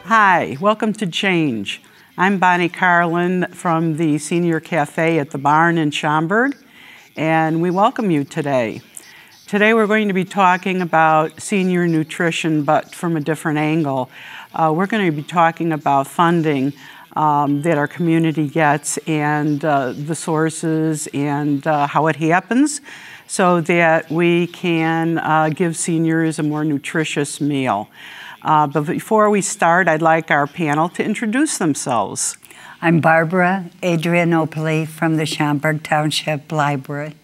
Hi, welcome to Change. I'm Bonnie Carlin from the Senior Cafe at the Barn in Schaumburg, and we welcome you today. Today we're going to be talking about senior nutrition, but from a different angle. We're going to be talking about funding that our community gets and the sources and how it happens so that we can give seniors a more nutritious meal. But before we start, I'd like our panel to introduce themselves. I'm Barbara Adrianopoli from the Schaumburg Township Library.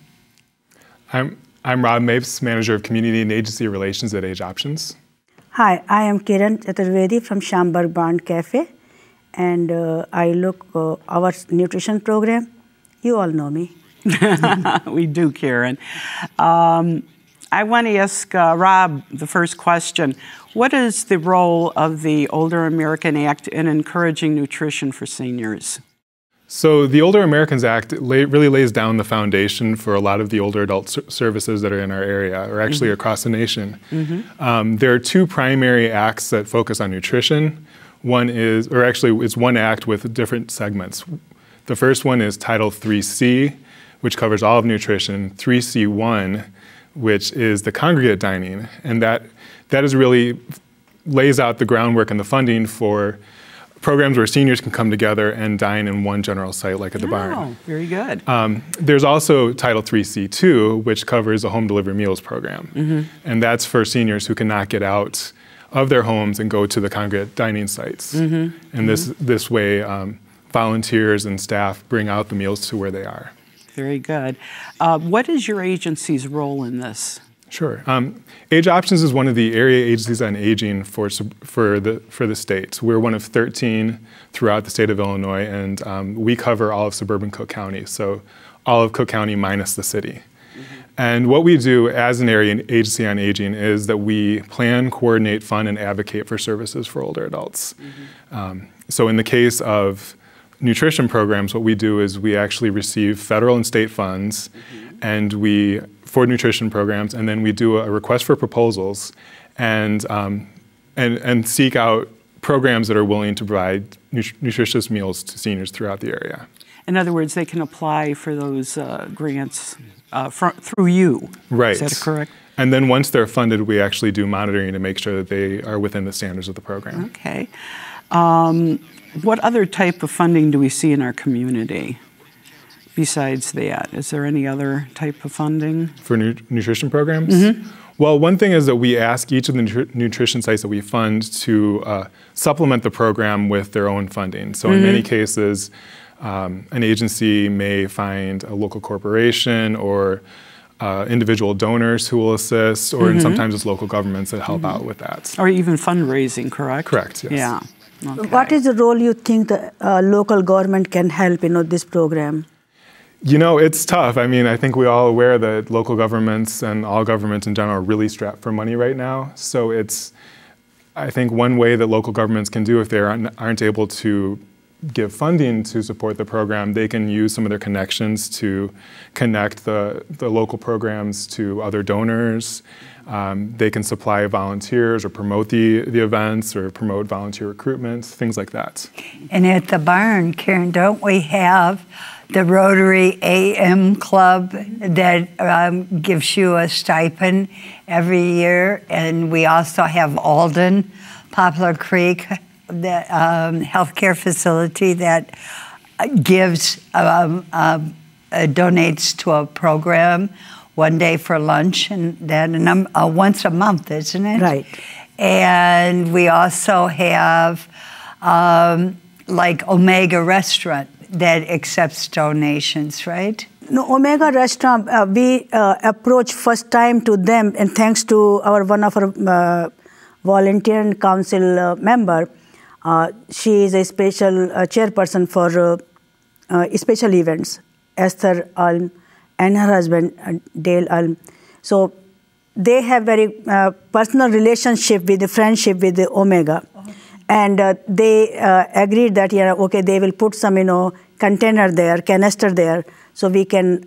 I'm Rob Mavis, Manager of Community and Agency Relations at Age Options. Hi, I am Kiran Chaturvedi from Schaumburg Barn Cafe, and I look our nutrition program. You all know me. We do, Karen. I want to ask Rob the first question. What is the role of the Older American Act in encouraging nutrition for seniors? So the Older Americans Act really lays down the foundation for a lot of the older adult services that are in our area, or actually across the nation. There are two primary acts that focus on nutrition. One is, or actually it's one act with different segments. The first one is Title 3C, which covers all of nutrition, 3C1, which is the congregate dining, and that is really lays out the groundwork and the funding for programs where seniors can come together and dine in one general site like at the barn. Oh, very good. There's also Title 3C2, which covers a home delivery meals program, and that's for seniors who cannot get out of their homes and go to the congregate dining sites. And this way, volunteers and staff bring out the meals to where they are. Very good. What is your agency's role in this? Sure. Age Options is one of the area agencies on aging for the state. We're one of 13 throughout the state of Illinois, and we cover all of suburban Cook County, so all of Cook County minus the city. And what we do as an area agency on aging is that we plan, coordinate, fund, and advocate for services for older adults. So in the case of nutrition programs, what we do is we actually receive federal and state funds and for nutrition programs, and then we do a request for proposals and seek out programs that are willing to provide nutritious meals to seniors throughout the area. In other words, they can apply for those grants through you. Right. Is that correct? And then once they're funded, we actually do monitoring to make sure that they are within the standards of the program. Okay. What other type of funding do we see in our community besides that? Is there any other type of funding? For nutrition programs? Well, one thing is that we ask each of the nutrition sites that we fund to supplement the program with their own funding. So in many cases, an agency may find a local corporation or individual donors who will assist, or sometimes it's local governments that help out with that. Or even fundraising, correct? Correct, yes. Yeah. Okay. What is the role you think the local government can help in this program? You know, it's tough. I mean, I think we're all aware that local governments and all governments in general are really strapped for money right now. So I think one way that local governments can do if they aren't able to give funding to support the program, they can use some of their connections to connect the local programs to other donors. They can supply volunteers or promote the events or promote volunteer recruitment, things like that. And at the barn, Karen, don't we have the Rotary AM Club that gives you a stipend every year? And we also have Alden, Poplar Creek, the healthcare facility that gives, donates to a program one day for lunch, and then once a month, isn't it? Right. And we also have like Omega Restaurant that accepts donations, right? No, Omega Restaurant, we approached first time to them, and thanks to one of our volunteer and council member. She is a special chairperson for special events, Esther Alm and her husband, Dale Alm. So they have very personal relationship with the friendship with the Omega. And they agreed that, okay, they will put some, container there, canister there, so we can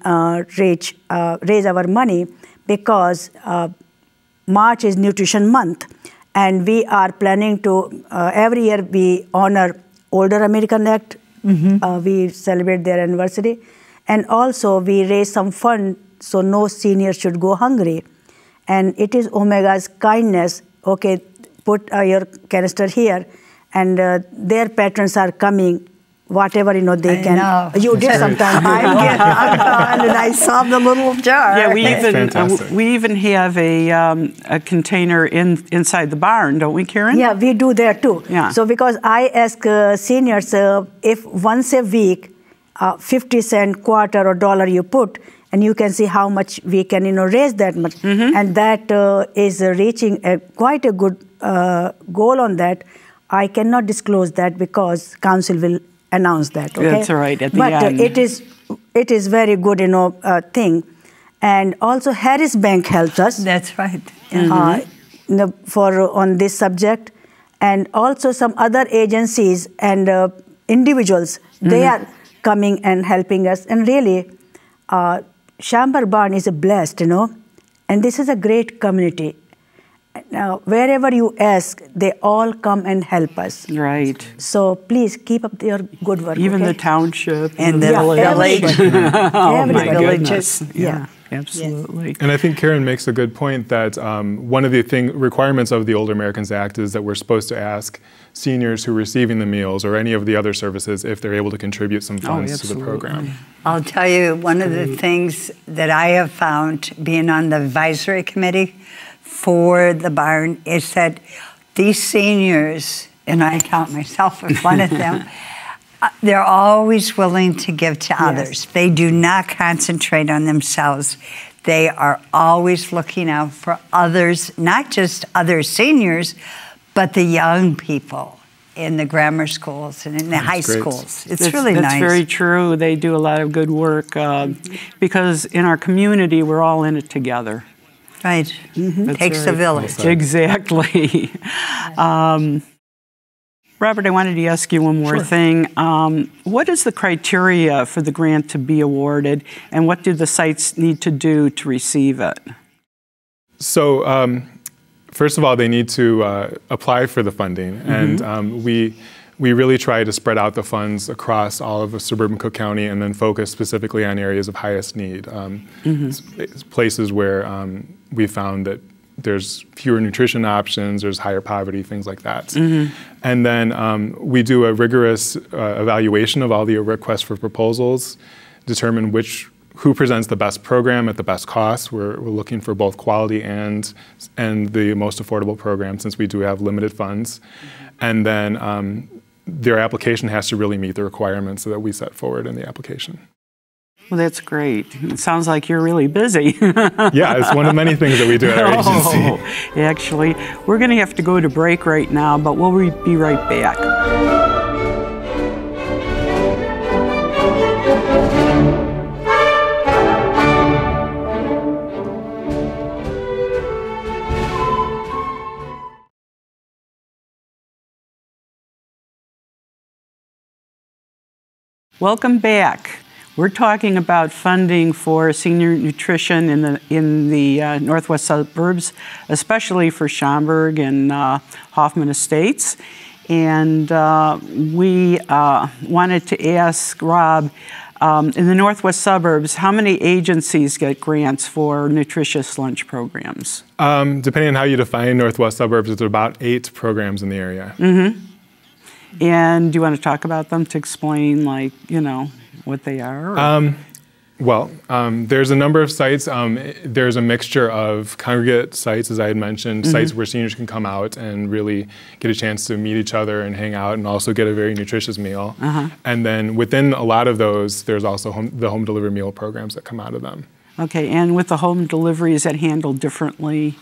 raise our money, because March is Nutrition Month. And we are planning to, every year we honor Older American Act. We celebrate their anniversary. And also we raise some fund so no senior should go hungry. And it is Omega's kindness, okay, put your canister here, and their patrons are coming, whatever, they can. You did sometime. And I saw the little jar. Yeah, we even have a container inside the barn, don't we, Karen? Yeah, we do there too. Yeah. So because I ask seniors if once a week, 50 cent, quarter or dollar you put, and you can see how much we can, raise that much. And that is reaching quite a good goal on that. I cannot disclose that because council will announce that. Okay? That's right, at the end. But it is very good, thing. And also Harris Bank helps us. That's right. On this subject. And also some other agencies and individuals, they are coming and helping us. And really, Schaumburg Barn is blessed, and this is a great community. Now, wherever you ask, they all come and help us. Right. So please keep up your good work. Even the township and the village. Oh my villages. goodness. Yeah. Absolutely. And I think Karen makes a good point that one of the requirements of the Older Americans Act is that we're supposed to ask seniors who are receiving the meals or any of the other services if they're able to contribute some funds to the program. I'll tell you, one of the things that I have found being on the advisory committee for the barn is that these seniors, and I count myself as one of them, they're always willing to give to others. They do not concentrate on themselves. They are always looking out for others, not just other seniors, but the young people in the grammar schools and in the high schools. It's really nice. That's very true. They do a lot of good work because in our community, we're all in it together. Right. Takes a village. Exactly. Robert, I wanted to ask you one more thing. What is the criteria for the grant to be awarded, and what do the sites need to do to receive it? So, first of all, they need to apply for the funding, and we really try to spread out the funds across all of suburban Cook County and then focus specifically on areas of highest need, places where we found that there's fewer nutrition options, there's higher poverty, things like that. And then we do a rigorous evaluation of all the requests for proposals, determine who presents the best program at the best cost. We're looking for both quality and the most affordable program since we do have limited funds. And then their application has to really meet the requirements that we set forward in the application. Well, that's great. It sounds like you're really busy. Yeah, it's one of many things that we do at our agency. Actually, we're going to have to go to break right now, but we'll be right back. Welcome back. We're talking about funding for senior nutrition in the northwest suburbs, especially for Schaumburg and Hoffman Estates. And we wanted to ask Rob, in the northwest suburbs, how many agencies get grants for nutritious lunch programs? Depending on how you define northwest suburbs, it's about 8 programs in the area. And do you want to talk about them to explain, like, what they are? There's a number of sites. There's a mixture of congregate sites, as I had mentioned, sites where seniors can come out and really get a chance to meet each other and hang out and also get a very nutritious meal. And then within a lot of those, there's also the home delivery meal programs that come out of them. Okay, and with the home delivery, is that handled differently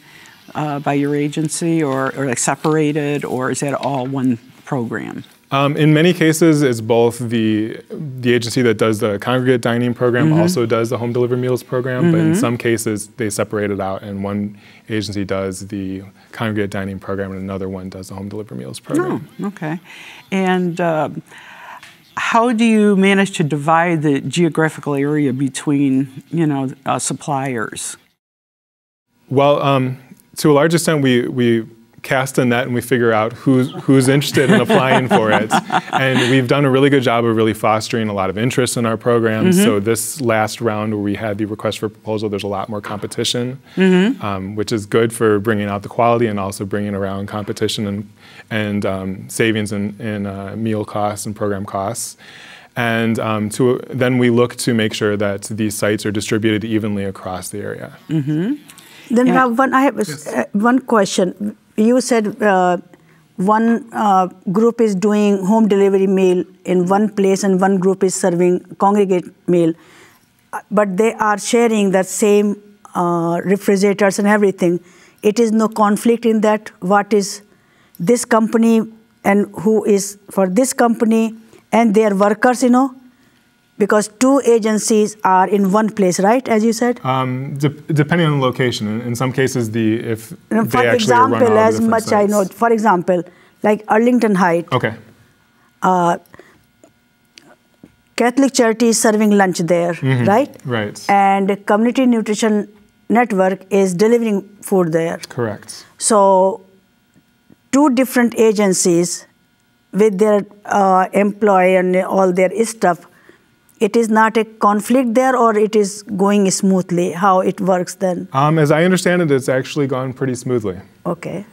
by your agency or like separated, or is that all one program? In many cases, it's both the agency that does the congregate dining program also does the home delivery meals program, but in some cases they separate it out and one agency does the congregate dining program and another one does the home delivery meals program. Oh, okay. And how do you manage to divide the geographical area between, suppliers? Well, to a large extent, we cast a net and we figure out who's interested in applying for it. And we've done a really good job of really fostering a lot of interest in our programs. So this last round where we had the request for proposal, there's a lot more competition, which is good for bringing out the quality and also bringing around competition and savings in meal costs and program costs. And then we look to make sure that these sites are distributed evenly across the area. Then I have one question. You said one group is doing home delivery meal in one place and one group is serving congregate meal, but they are sharing that same refrigerators and everything. It is no conflict in that. What is this company and who is for this company and their workers, because two agencies are in one place, right, as you said? Depending on the location. In some cases, if for they actually run all example, as different much sites. I know, for example, like Arlington Heights, Okay. Catholic Charity is serving lunch there, right? Right. And Community Nutrition Network is delivering food there. Correct. So, two different agencies with their employee and all their stuff, it is not a conflict there, or it is going smoothly, how it works then? As I understand it, it's actually gone pretty smoothly. Okay.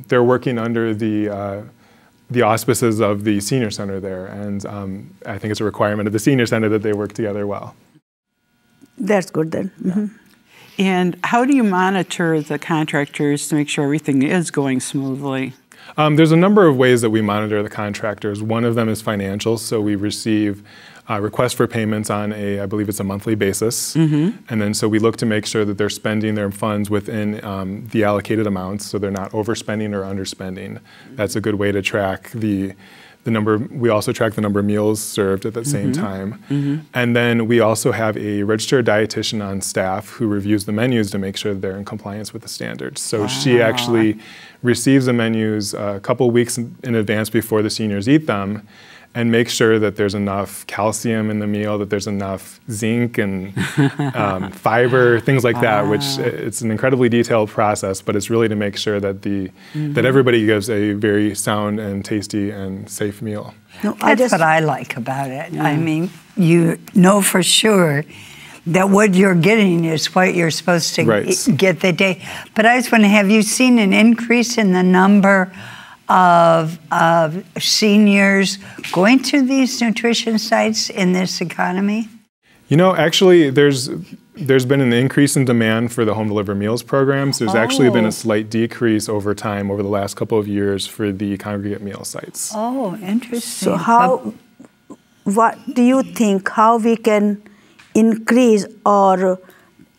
They're working under the auspices of the senior center there, and I think it's a requirement of the senior center that they work together well. That's good then. And how do you monitor the contractors to make sure everything is going smoothly? There's a number of ways that we monitor the contractors. One of them is financial, so we receive requests for payments on I believe it's a monthly basis. And then so we look to make sure that they're spending their funds within the allocated amounts, so they're not overspending or underspending. That's a good way to track the number. We also track the number of meals served at the same time. And then we also have a registered dietitian on staff who reviews the menus to make sure that they're in compliance with the standards. So she actually receives the menus a couple weeks in advance before the seniors eat them, and make sure that there's enough calcium in the meal, that there's enough zinc and fiber, things like that, which it's an incredibly detailed process, but it's really to make sure that that everybody gives a very sound and tasty and safe meal. No, that's what I like about it. I mean, you know for sure that what you're getting is what you're supposed to get the day. But I was wondering, have you seen an increase in the number of seniors going to these nutrition sites in this economy? Actually, there's been an increase in demand for the home delivered meals programs. There's actually been a slight decrease over time, over the last couple of years, for the congregate meal sites. Oh, interesting. So what do you think, how we can increase or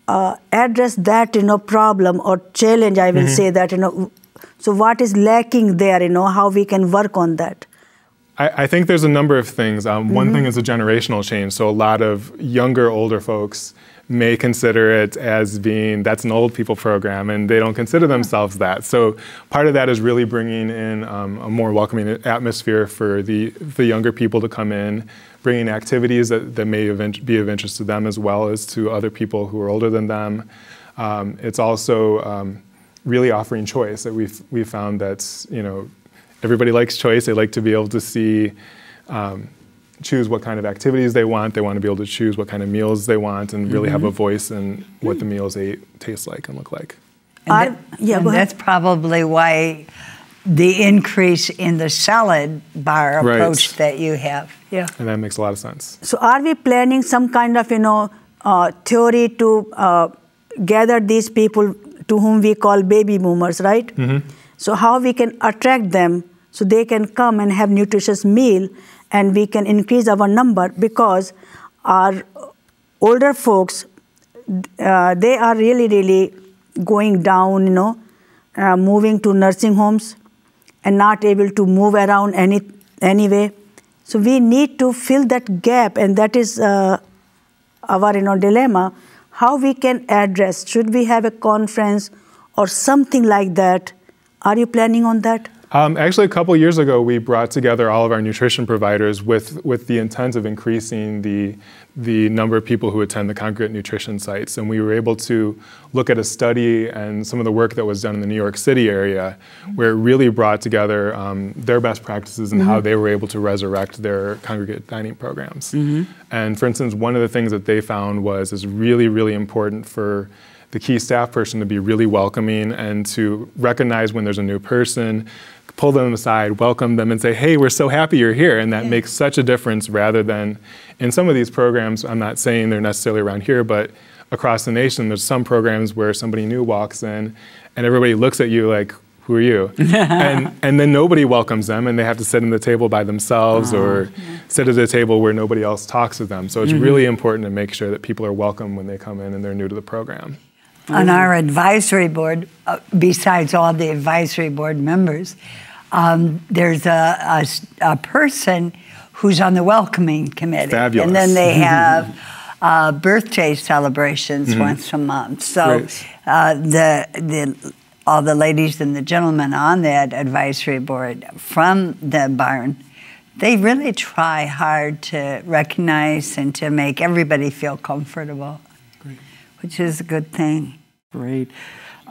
address that, problem or challenge, I will say that, so what is lacking there, how we can work on that? I think there's a number of things. One thing is a generational change. So a lot of younger, older folks may consider it as being, that's an old people program, and they don't consider themselves that. So part of that is really bringing in a more welcoming atmosphere for the younger people to come in, bringing activities that may be of interest to them as well as to other people who are older than them. It's also really offering choice. That we've found that everybody likes choice. They like to be able to see, choose what kind of activities they want. They want to be able to choose what kind of meals they want, and really have a voice in what the meals they taste like and look like. And that's probably why the increase in the salad bar approach that you have. Yeah, and that makes a lot of sense. So are we planning some kind of theory to gather these people to whom we call baby boomers, right? So how we can attract them so they can come and have nutritious meal, and we can increase our number, because our older folks, they are really going down, moving to nursing homes and not able to move around anyway. So we need to fill that gap, and that is our dilemma. How we can address? Should we have a conference or something like that? Are you planning on that? Actually, a couple years ago, we brought together all of our nutrition providers with the intent of increasing the number of people who attend the congregate nutrition sites. And we were able to look at a study and some of the work that was done in the New York City area, where it really brought together their best practices and how they were able to resurrect their congregate dining programs. And for instance, one of the things that they found was it's really, really important for the key staff person to be really welcoming and to recognize when there's a new person, pull them aside, welcome them, and say, hey, we're so happy you're here. And that makes such a difference, rather than in some of these programs, I'm not saying they're necessarily around here, but across the nation, there's some programs where somebody new walks in and everybody looks at you like, who are you? and then nobody welcomes them, and they have to sit at the table by themselves or sit at a table where nobody else talks with them. So it's really important to make sure that people are welcome when they come in and they're new to the program. On our advisory board, besides all the advisory board members, there's a person who's on the welcoming committee. Fabulous. And then they have birthday celebrations once a month. So all the ladies and the gentlemen on that advisory board from the barn, they really try hard to recognize and to make everybody feel comfortable, which is a good thing. Great.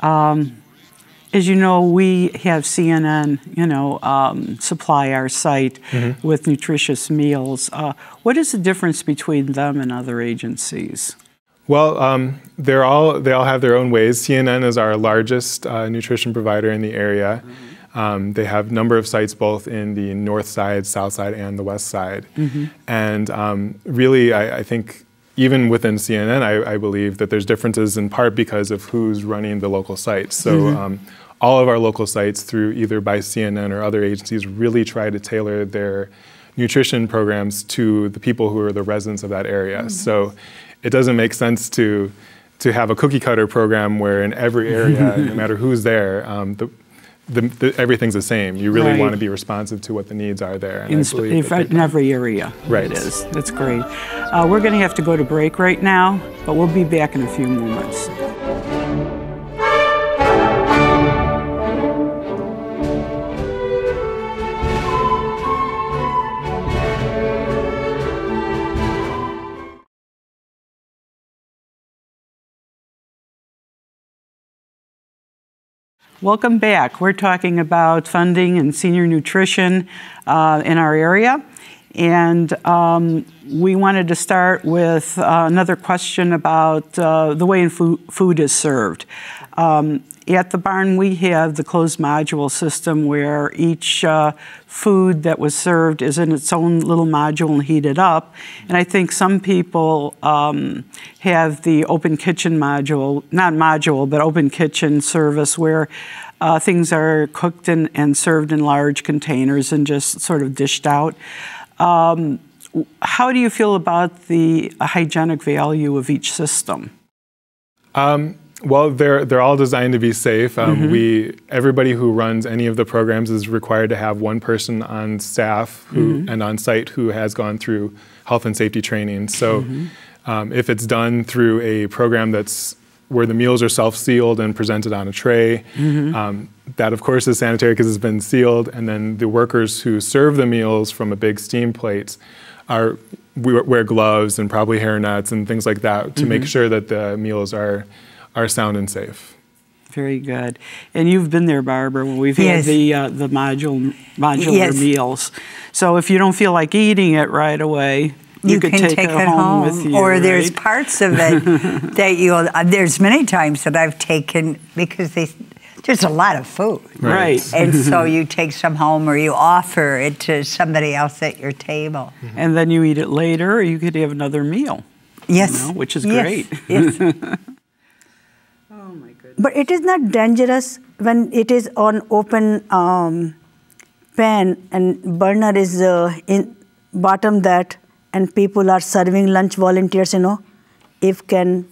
As you know, we have CNN, supply our site with nutritious meals. What is the difference between them and other agencies? Well, they all have their own ways. CNN is our largest nutrition provider in the area. They have a number of sites both in the north side, south side, and the west side. And really, I think even within CNN, I believe that there's differences in part because of who's running the local sites. So all of our local sites, through either by CNN or other agencies, really try to tailor their nutrition programs to the people who are the residents of that area. So it doesn't make sense to have a cookie cutter program where in every area, no matter who's there, everything's the same. You really want to be responsive to what the needs are there. And in every area, it is. That's great. We're going to have to go to break right now, but we'll be back in a few moments. Welcome back. We're talking about funding and senior nutrition in our area. And we wanted to start with another question about the way food is served. At the barn, we have the closed module system where each food that was served is in its own little module and heated up. And I think some people have the open kitchen module, not module, but open kitchen service where things are cooked and served in large containers and just sort of dished out. How do you feel about the hygienic value of each system? Well, they're all designed to be safe. Everybody who runs any of the programs is required to have one person on staff and on site who has gone through health and safety training. So if it's done through a program that's where the meals are self-sealed and presented on a tray, that of course is sanitary because it's been sealed. And then the workers who serve the meals from a big steam plate wear gloves and probably hairnets and things like that to make sure that the meals are sound and safe. Very good. And you've been there, Barbara, when we've had the modular meals. So if you don't feel like eating it right away, you could take it home with you. Or there's parts of it that there's many times that I've taken because there's a lot of food. Right. And so you take some home or you offer it to somebody else at your table. And then you eat it later, or you could have another meal. Yes. Which is great. Yes. Oh my goodness. But it is not dangerous when it is on open pan and burner is in bottom that, and people are serving lunch, volunteers, if can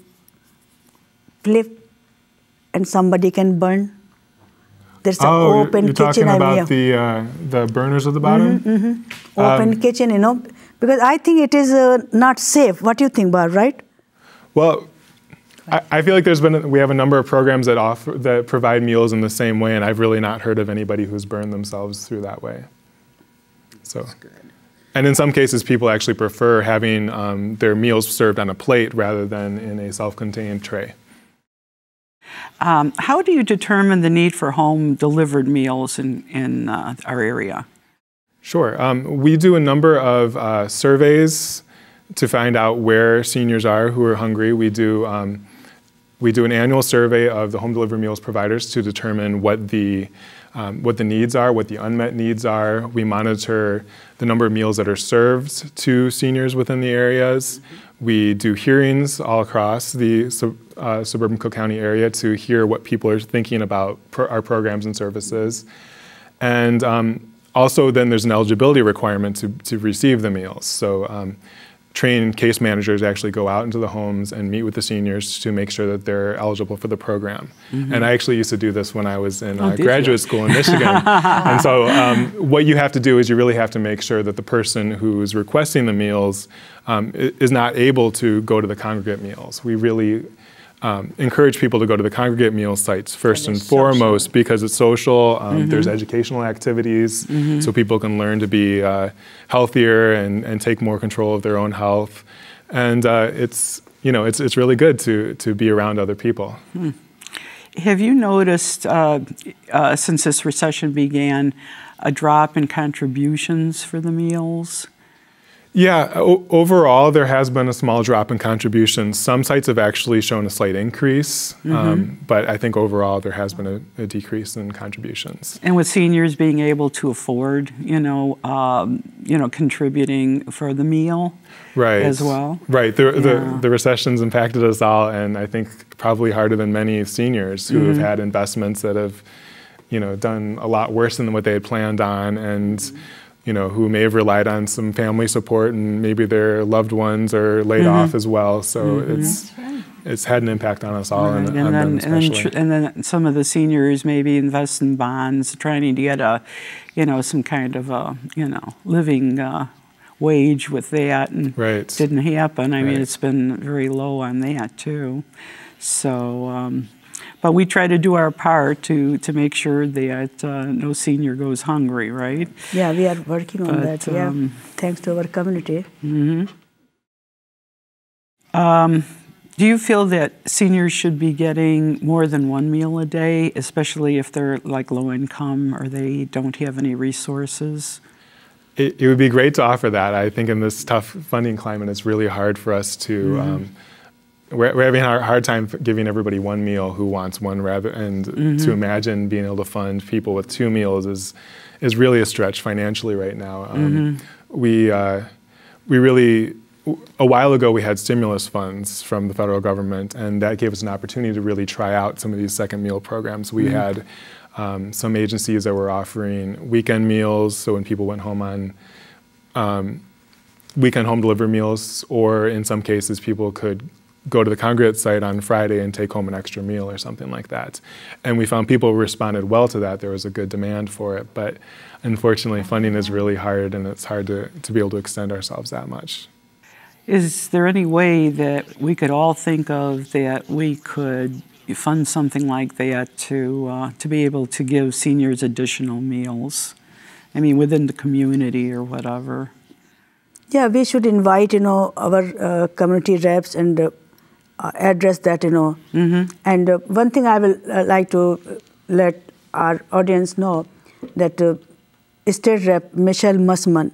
flip and somebody can burn. There's an open you're kitchen. Talking about the burners at the bottom? Open kitchen, because I think it is not safe. What do you think, Barb, right? Well, I feel like we have a number of programs that provide meals in the same way, and I've really not heard of anybody who's burned themselves through that way. So, that's good. And in some cases, people actually prefer having their meals served on a plate rather than in a self-contained tray. How do you determine the need for home-delivered meals in our area? Sure. We do a number of surveys to find out where seniors are who are hungry. We do an annual survey of the home delivery meals providers to determine what the needs are, what the unmet needs are. We monitor the number of meals that are served to seniors within the areas. We do hearings all across the suburban Cook County area to hear what people are thinking about our programs and services. And also then there's an eligibility requirement to receive the meals. So trained case managers actually go out into the homes and meet with the seniors to make sure that they're eligible for the program. Mm-hmm. And I actually used to do this when I was in graduate school in Michigan. And so what you have to do is you really have to make sure that the person who's requesting the meals is not able to go to the congregate meals. We really encourage people to go to the congregate meal sites first and foremost because it's social. There's educational activities so people can learn to be healthier and take more control of their own health. And it's really good to be around other people. Have you noticed since this recession began a drop in contributions for the meals? Yeah, overall, there has been a small drop in contributions. Some sites have actually shown a slight increase, but I think overall there has been a decrease in contributions. And with seniors being able to afford, contributing for the meal, as well. Right. The recession's impacted us all, and I think probably harder than many seniors who have had investments that have, done a lot worse than what they had planned on, and who may have relied on some family support, and maybe their loved ones are laid off as well. So it's had an impact on us all, and on them especially. And then some of the seniors maybe invest in bonds, trying to get some kind of a, living wage with that, and didn't happen. I mean, it's been very low on that too. So. But we try to do our part to make sure that no senior goes hungry, right? Yeah, we are working on that, thanks to our community. Do you feel that seniors should be getting more than one meal a day, especially if they're like low income or they don't have any resources? It would be great to offer that. I think in this tough funding climate, it's really hard for us to... We're having a hard time giving everybody one meal who wants one, and to imagine being able to fund people with two meals is really a stretch financially right now. We really, a while ago, we had stimulus funds from the federal government, and that gave us an opportunity to really try out some of these second meal programs. We had some agencies that were offering weekend meals, so when people went home on weekend home delivery meals, or in some cases, people could go to the congregate site on Friday and take home an extra meal or something like that. And we found people responded well to that. There was a good demand for it. But unfortunately, funding is really hard, and it's hard to be able to extend ourselves that much. Is there any way that we could all think of that we could fund something like that to be able to give seniors additional meals? I mean, within the community or whatever. Yeah, we should invite, our community reps and address that, And one thing I will like to let our audience know that State Rep Michelle Mussman,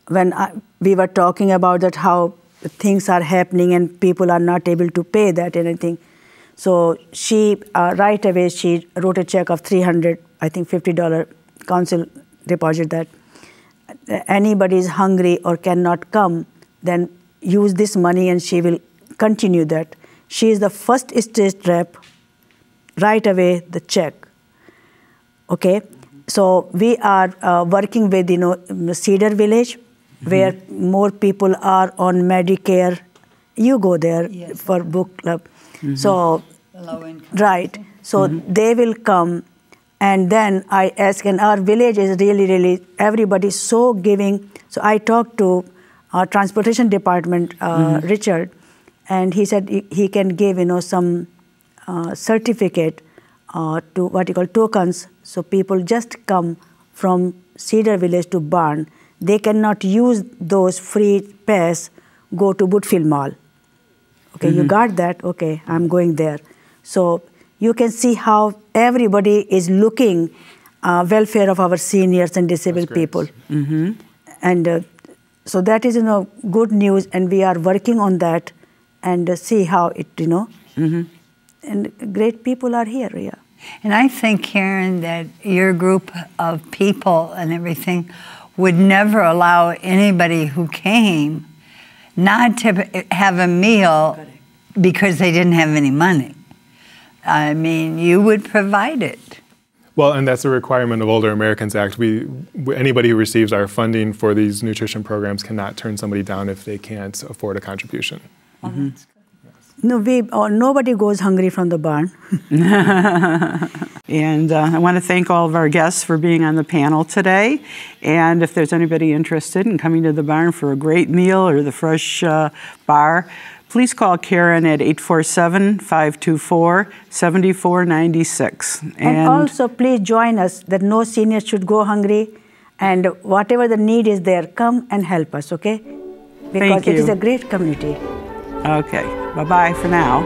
when we were talking about that how things are happening and people are not able to pay that anything, so she right away she wrote a check of $350 council deposit that anybody is hungry or cannot come, then use this money and she will continue that. She is the first state rep, right away the check. Okay, so we are working with Cedar Village, where more people are on Medicare. You go there for book club, so low income. Right. So they will come, and then I ask, and our village is really everybody so giving. So I talked to our transportation department, Richard. and he said he can give some certificate to what you call tokens, so people just come from Cedar Village to Barn. They cannot use those free pass, go to Woodfield Mall. Okay, you got that? Okay, I'm going there. So you can see how everybody is looking welfare of our seniors and disabled people. And so that is, good news, and we are working on that and see how it, and great people are here, yeah. And I think, Karen, that your group of people and everything would never allow anybody who came not to have a meal because they didn't have any money. I mean, you would provide it. Well, and that's a requirement of Older Americans Act. Anybody who receives our funding for these nutrition programs cannot turn somebody down if they can't afford a contribution. No, nobody goes hungry from the barn. And I want to thank all of our guests for being on the panel today. And if there's anybody interested in coming to the barn for a great meal or the fresh bar, please call Karen at 847-524-7496. And also, please join us that no senior should go hungry. And whatever the need is there, come and help us, okay? Because it is a great community. Okay, bye-bye for now.